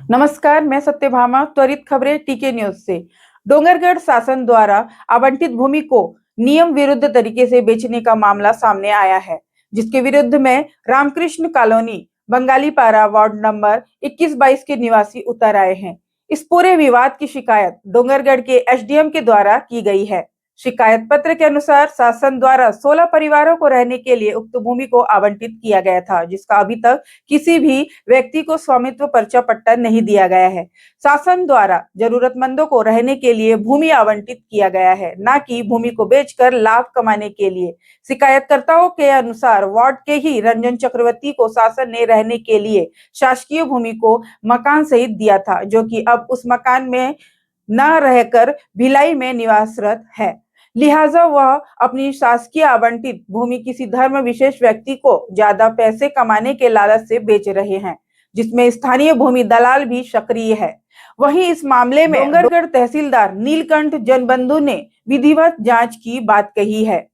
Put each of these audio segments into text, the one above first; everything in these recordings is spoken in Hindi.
नमस्कार, मैं सत्यभामा। त्वरित खबरें टीके न्यूज से। डोंगरगढ़ शासन द्वारा आवंटित भूमि को नियम विरुद्ध तरीके से बेचने का मामला सामने आया है, जिसके विरुद्ध में रामकृष्ण कॉलोनी बंगाली पारा वार्ड नंबर 21-22 के निवासी उतर आए हैं। इस पूरे विवाद की शिकायत डोंगरगढ़ के एसडीएम के द्वारा की गई है। शिकायत पत्र के अनुसार शासन द्वारा 16 परिवारों को रहने के लिए उक्त भूमि को आवंटित किया गया था, जिसका अभी तक किसी भी व्यक्ति को स्वामित्व पर्चा पट्टा नहीं दिया गया है। शासन द्वारा जरूरतमंदों को रहने के लिए भूमि आवंटित किया गया है, न कि भूमि को बेचकर लाभ कमाने के लिए। शिकायतकर्ताओं के अनुसार वार्ड के ही रंजन चक्रवर्ती को शासन ने रहने के लिए शासकीय भूमि को मकान सहित दिया था, जो कि अब उस मकान में न रहकर भिलाई में निवासरत है। लिहाजा वह अपनी शासकीय आवंटित भूमि किसी धर्म विशेष व्यक्ति को ज्यादा पैसे कमाने के लालच से बेच रहे हैं, जिसमें स्थानीय भूमि दलाल भी सक्रिय है। वहीं इस मामले में डोंगरगढ़ तहसीलदार नीलकंठ जनबंधु ने विधिवत जांच की बात कही है।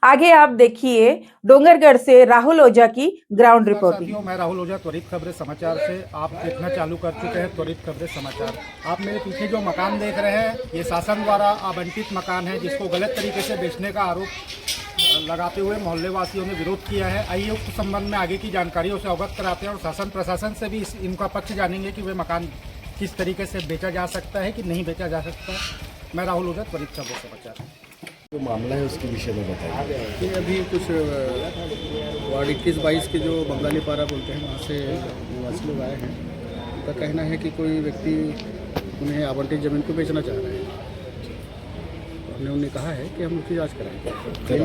आगे आप देखिए डोंगरगढ़ से राहुल ओझा की ग्राउंड रिपोर्टिंग। मैं राहुल ओझा, त्वरित खबरें समाचार से आप देखना चालू कर चुके हैं। त्वरित खबरें समाचार। आप मेरे पीछे जो मकान देख रहे हैं, ये शासन द्वारा आवंटित मकान है, जिसको गलत तरीके से बेचने का आरोप लगाते हुए मोहल्ले वासियों ने विरोध किया है। आइए उक्त संबंध में आगे की जानकारियों से अवगत कराते हैं और शासन प्रशासन से भी इनका पक्ष जानेंगे कि वे मकान किस तरीके से बेचा जा सकता है कि नहीं बेचा जा सकता। मैं राहुल ओझा, त्वरित खबरें समाचार। जो मामला है उसके विषय में बताइए। कि अभी कुछ वार्ड 21-22 के जो बंगाली पारा बोलते हैं, वहाँ से निवासी लोग आए हैं। उनका कहना है कि कोई व्यक्ति उन्हें आवंटित ज़मीन को बेचना चाह रहे हैं। तो हमने उन्हें कहा है कि हम उसकी जाँच कराएंगे।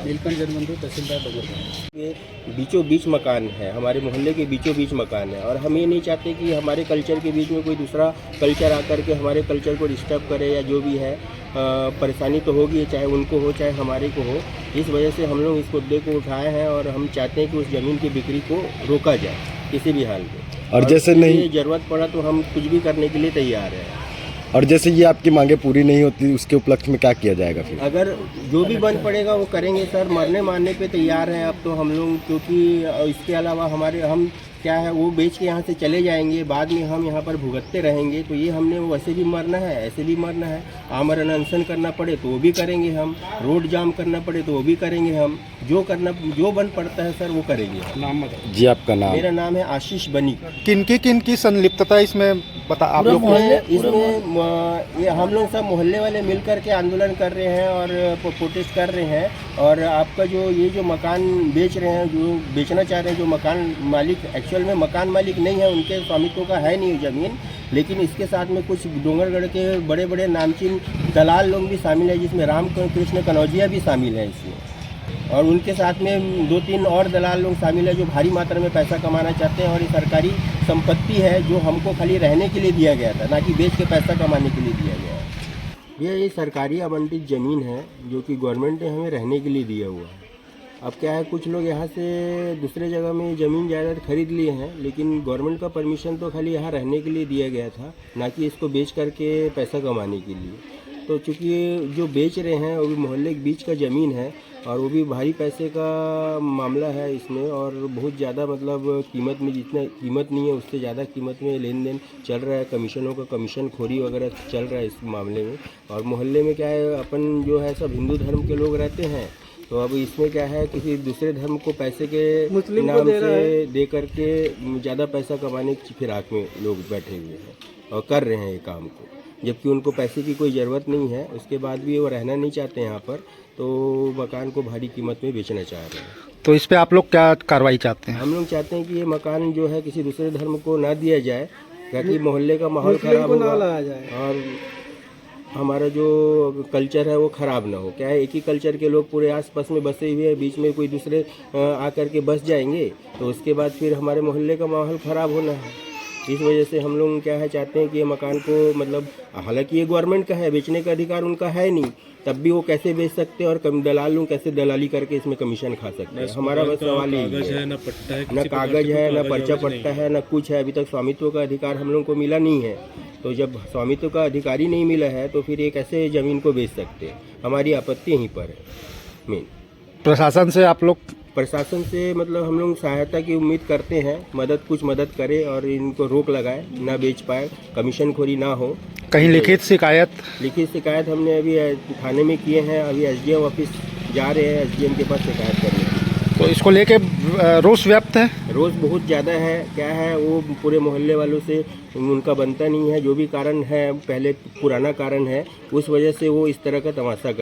नीलकंठ जनबंधु, तहसीलदार डोंगरगढ़। ये बीचों बीच मकान है, हमारे मोहल्ले के बीचों बीच मकान है, और हम ये नहीं चाहते कि हमारे कल्चर के बीच में कोई दूसरा कल्चर आकर के हमारे कल्चर को डिस्टर्ब करे या जो भी है। परेशानी तो होगी, चाहे उनको हो चाहे हमारे को हो। इस वजह से हम लोग इस मुद्दे को उठाए हैं और हम चाहते हैं कि उस ज़मीन की बिक्री को रोका जाए किसी भी हाल में। और जैसे नहीं ज़रूरत पड़ा तो हम कुछ भी करने के लिए तैयार हैं। और जैसे ये आपकी मांगे पूरी नहीं होती, उसके उपलक्ष्य में क्या किया जाएगा फिर? अगर जो भी बन पड़ेगा वो करेंगे सर। मरने मारने पे तैयार हैं अब तो हम लोग, क्योंकि इसके अलावा हम क्या है, वो बेच के यहाँ से चले जाएंगे, बाद में हम यहाँ पर भुगतते रहेंगे। तो ये हमने वैसे भी मरना है, ऐसे भी मरना है। आमरण अनशन करना पड़े तो वो भी करेंगे हम, रोड जाम करना पड़े तो वो भी करेंगे हम। जो बन पड़ता है सर वो करेंगे हम। नाम बताइए जी आपका नाम? मेरा नाम है आशीष बनी। किनकी संलिप्तता इसमें बता आप लोग? इसमें ये हम लोग सब मोहल्ले वाले मिल कर के आंदोलन कर रहे हैं और प्रोटेस्ट कर रहे हैं। और आपका जो मकान बेच रहे हैं, जो बेचना चाह रहे हैं, जो मकान मालिक एक्चुअल में मकान मालिक नहीं है, उनके स्वामित्व का है नहीं ज़मीन, लेकिन इसके साथ में कुछ डोंगरगढ़ के बड़े बड़े नामचीन दलाल लोग भी शामिल है, जिसमें रामकृष्ण कनौजिया भी शामिल है इसमें। और उनके साथ में 2-3 और दलाल लोग शामिल है जो भारी मात्रा में पैसा कमाना चाहते हैं। और ये सरकारी संपत्ति है जो हमको खाली रहने के लिए दिया गया था, ना कि बेच के पैसा कमाने के लिए दिया गया है। ये सरकारी आवंटित ज़मीन है जो कि गवर्नमेंट ने हमें रहने के लिए दिया हुआ है। अब क्या है, कुछ लोग यहाँ से दूसरे जगह में ज़मीन जायदाद खरीद लिए हैं, लेकिन गवर्नमेंट का परमिशन तो खाली यहाँ रहने के लिए दिया गया था, ना कि इसको बेच करके पैसा कमाने के लिए। तो चूँकि जो बेच रहे हैं वो भी मोहल्ले के बीच का ज़मीन है और वो भी भारी पैसे का मामला है इसमें, और बहुत ज़्यादा मतलब कीमत में, जितना कीमत नहीं है उससे ज़्यादा कीमत में लेन देन चल रहा है। कमीशनों का कमीशन खोरी वगैरह चल रहा है इस मामले में। और मोहल्ले में क्या है, अपन जो है सब हिंदू धर्म के लोग रहते हैं, तो अब इसमें क्या है, किसी दूसरे धर्म को पैसे के नाम से दे करके ज़्यादा पैसा कमाने की फिराक में लोग बैठे हुए हैं और कर रहे हैं ये काम को, जबकि उनको पैसे की कोई ज़रूरत नहीं है। उसके बाद भी वो रहना नहीं चाहते यहाँ पर, तो मकान को भारी कीमत में बेचना चाह रहे हैं। तो इस पे आप लोग क्या कार्रवाई चाहते हैं? हम लोग चाहते हैं कि ये मकान जो है किसी दूसरे धर्म को ना दिया जाए, ताकि मोहल्ले का माहौल खराब होगा और हमारा जो कल्चर है वो ख़राब ना हो। क्या है, एक ही कल्चर के लोग पूरे आसपास में बसे हुए हैं, बीच में कोई दूसरे आकर के बस जाएंगे तो उसके बाद फिर हमारे मोहल्ले का माहौल ख़राब होना है। इस वजह से हम लोग क्या है, चाहते हैं कि ये मकान को, मतलब हालांकि ये गवर्नमेंट का है, बेचने का अधिकार उनका है नहीं, तब भी वो कैसे बेच सकते हैं और दलाल लोग कैसे दलाली करके इसमें कमीशन खा सकते हैं। हमारा बस सवाल ही है, न कागज है, न पर्चा पट्टा है, न कुछ है। अभी तक स्वामित्व का अधिकार हम लोगों को मिला नहीं है। तो जब स्वामित्व का अधिकार ही नहीं मिला है तो फिर ये कैसे ज़मीन को बेच सकते हैं? हमारी आपत्ति यहीं पर है मेन। प्रशासन से आप लोग प्रशासन से मतलब हम लोग सहायता की उम्मीद करते हैं, कुछ मदद करे और इनको रोक लगाए, ना बेच पाए, कमीशनखोरी ना हो। कहीं लिखित शिकायत हमने अभी थाने में किए हैं, अभी एसडीएम ऑफिस जा रहे हैं एसडीएम के पास शिकायत करने की। तो इसको लेके रोष व्याप्त है। रोज़ बहुत ज़्यादा है, क्या है वो पूरे मोहल्ले वालों से उनका बनता नहीं है, जो भी कारण है पहले पुराना कारण है, उस वजह से वो इस तरह का तमाशा